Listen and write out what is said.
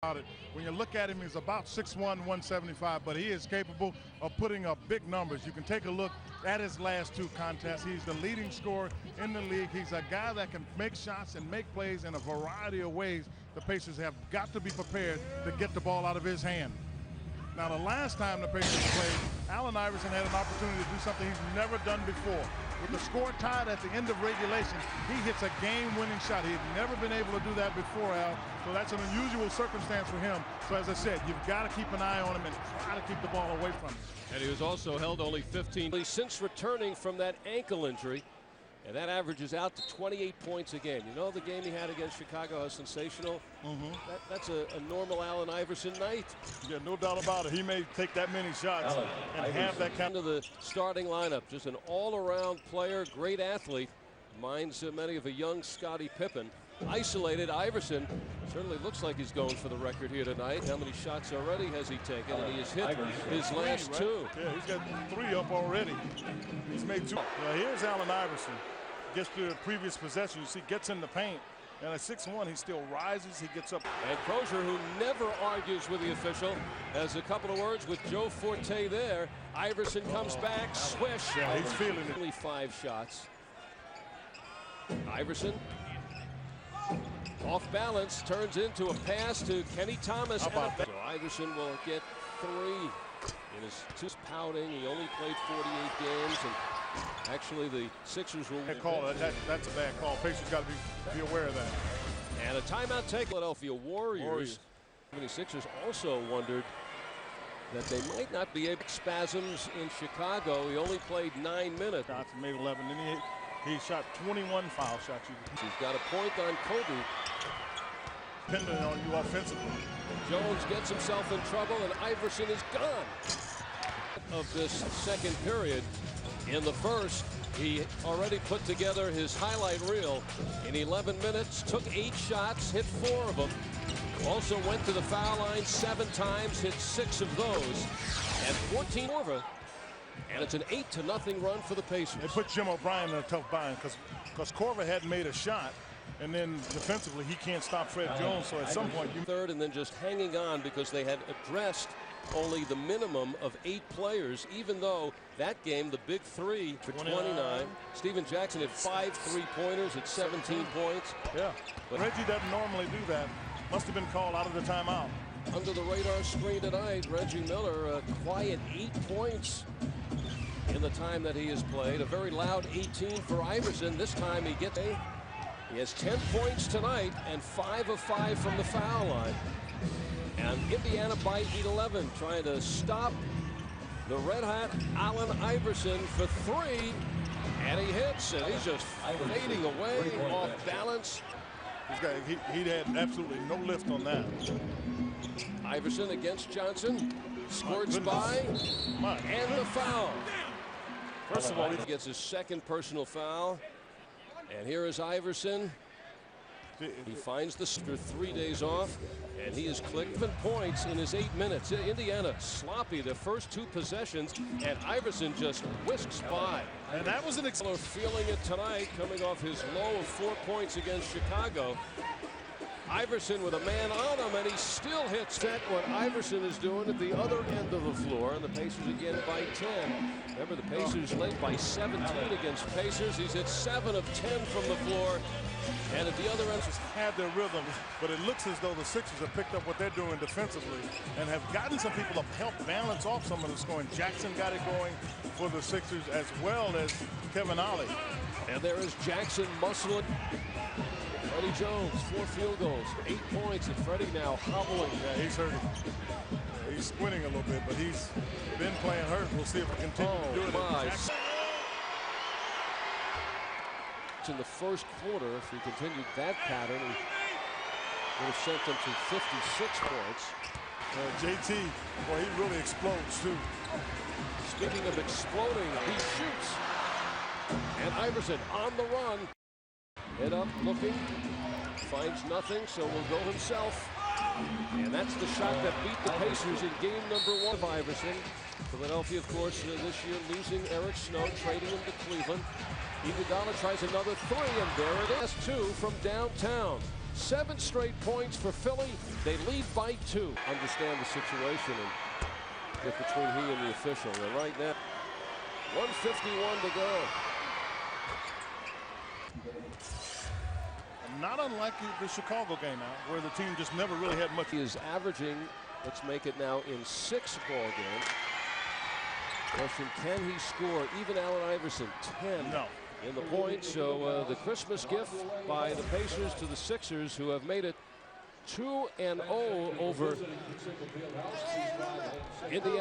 It. When you look at him, he's about 6'1", 175, but he is capable of putting up big numbers. You can take a look at his last two contests. He's the leading scorer in the league. He's a guy that can make shots and make plays in a variety of ways. The Pacers have got to be prepared to get the ball out of his hand. Now, the last time the Pacers played, Allen Iverson had an opportunity to do something he's never done before. With the score tied at the end of regulation, he hits a game-winning shot. He's never been able to do that before, Al, so that's an unusual circumstance for him. So as I said, you've got to keep an eye on him and try to keep the ball away from him. And he was also held only 15 since returning from that ankle injury. And that averages out to 28 points a game. You know the game he had against Chicago was sensational. That's a normal Allen Iverson night. Yeah, no doubt about it. He may take that many shots and have that kind of the starting lineup. Just an all-around player, great athlete. Reminds many of a young Scottie Pippen. Isolated Iverson certainly looks like he's going for the record here tonight. How many shots already has he taken? And he has hit his last two. Yeah, he's got 3 up already. He's made 2. Here's Allen Iverson. Gets to the previous possession. You see, gets in the paint. And at 6'1", he still rises. He gets up. And Crozier, who never argues with the official, has a couple of words with Joe Forte there. Iverson comes back, swish. Yeah, he's feeling it. Only 5 shots. Iverson, off balance, turns into a pass to Kenny Thomas. So Iverson will get 3 in his 2 pouting. He only played 48 games, and actually the Sixers will call it. That's a bad call. Pacers got to be aware of that. And a timeout take. Philadelphia Warriors. The Sixers also wondered that they might not be able to spasms in Chicago. He only played 9 minutes. Johnson made 11. Then he shot 21 foul shots. He's got a point on Kobe. Depending on you offensively. Jones gets himself in trouble, and Iverson is gone. Of this second period. In the first, he already put together his highlight reel in 11 minutes, took 8 shots, hit 4 of them. Also went to the foul line 7 times, hit 6 of those, and 14 over. And it's an 8-0 run for the Pacers. They put Jim O'Brien in a tough bind because Korver hadn't made a shot. And then defensively, he can't stop Fred Jones. So at some point, third, and then just hanging on because they had addressed only the minimum of 8 players, even though that game, the big 3 for 29. Steven Jackson had 5 3-pointers at 17 points. Yeah, but Reggie doesn't normally do that. Must have been called out of the timeout. Under the radar screen tonight, Reggie Miller, a quiet 8 points in the time that he has played. A very loud 18 for Iverson. This time he gets He has 10 points tonight and 5 of 5 from the foul line. And Indiana by 11, trying to stop the red-hot Allen Iverson for 3. And he hits, and he's just fading away off balance. He had absolutely no lift on that. Iverson against Johnson. Squirts by, and the foul. First of all, he gets his second personal foul. And here is Iverson. He finds the 3 days off, and he has clicked 7 points in his 8 minutes. Indiana sloppy the first 2 possessions, and Iverson just whisks by. And that was an excellent feeling it tonight, coming off his low of 4 points against Chicago. Iverson with a man on him, and he still hits that. What Iverson is doing at the other end of the floor, and the Pacers again by 10. Remember, the Pacers led by 17 against Pacers. He's hit 7 of 10 from the floor. And at the other end, just had their rhythm, but it looks as though the Sixers have picked up what they're doing defensively and have gotten some people to help balance off some of the scoring. Jackson got it going for the Sixers, as well as Kevin Ollie. And there is Jackson muscling. Freddie Jones, 4 field goals, 8 points, and Freddie now hobbling. Yeah, he's hurting. Yeah, he's squinting a little bit, but he's been playing hurt. We'll see if he continues to do it. In the first quarter, if he continued that pattern, he would have sent them to 56 points. JT, well, he really explodes too. Speaking of exploding, he shoots. And Iverson on the run. Head up, looking, finds nothing, so will go himself. And that's the shot that beat the Pacers in game number 1 of Iverson. Philadelphia, of course, this year losing Eric Snow, trading him to Cleveland. Iguodala tries another 3, and there it is, 2 from downtown. 7 straight points for Philly. They lead by 2. Understand the situation and get between he and the official. And right now, 1:51 to go. Not unlike the Chicago game now, where the team just never really had much. He is averaging, let's make it now in 6 ball games. Question, can he score? Even Allen Iverson, 10 No. in the point. So the Christmas gift by the Pacers to the Sixers, who have made it 2-0 over Indiana.